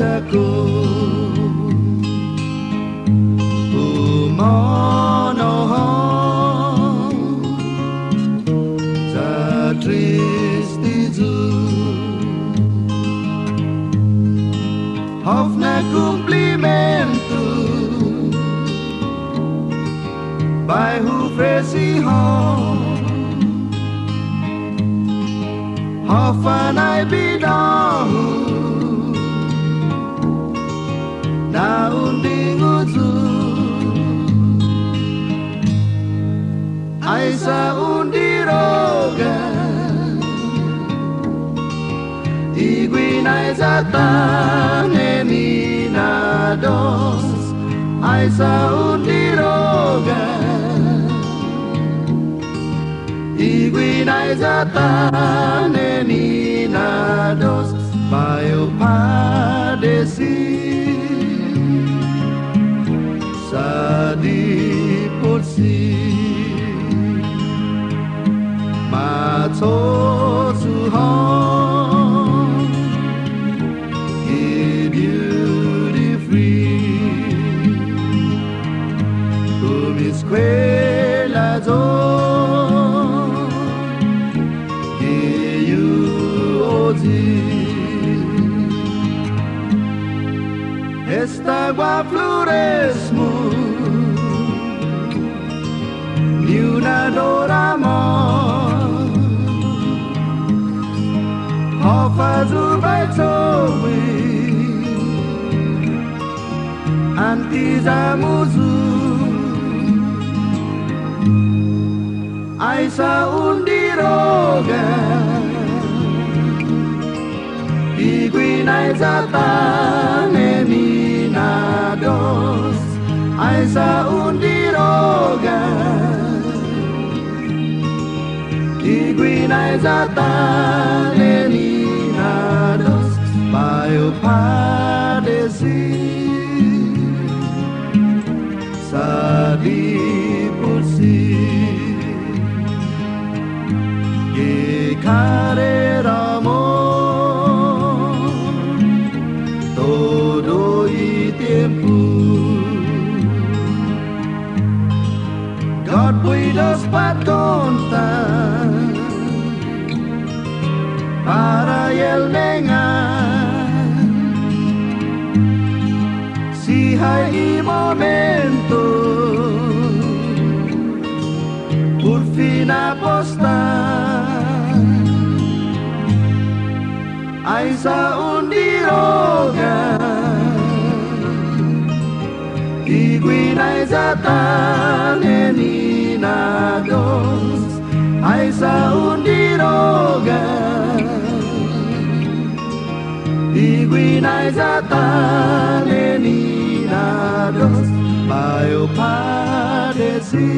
aku umonohong sa tristizu hofna cumprimentu by who fresi home hofan I bidahu daun dinguzu ai Saun Diroga iguinai zatan eminados ai Saun Diroga iguinai zatan eminados bayo padesi di porsi ma cho su hong give you the free come squela zo give you ozi esta gua floresmo una doramon hofazu baitowi antizamuzu ai Saun Diroga iguinai zatan eminados ai Saun Diroga iguinai zatan eminados bayo padesi sa di porsi que careramos todo y tiempo God puidos pat contar para el nengan si hay momento por fin apostar ai Saun Diroga iguinai zatan eminados ai Saun Diroga iguinai zatan eminados bayo padesi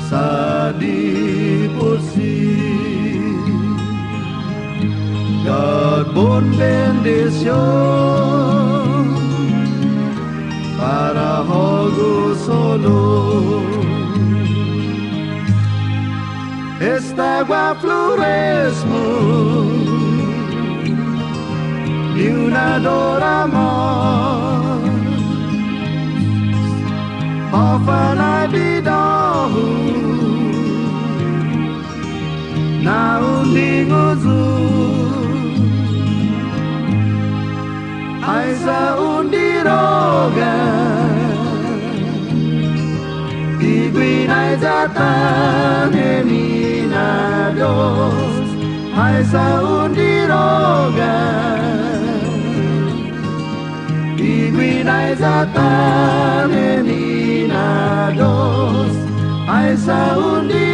sa di porsi God bon bendición para jogo solo esta agua floresmo y una doramon ofan I bidahu na undinguzu ai Saun Diroga iguinai zatan eminados ai Saun Diroga iguinai zatan eminados ai Saun Diroga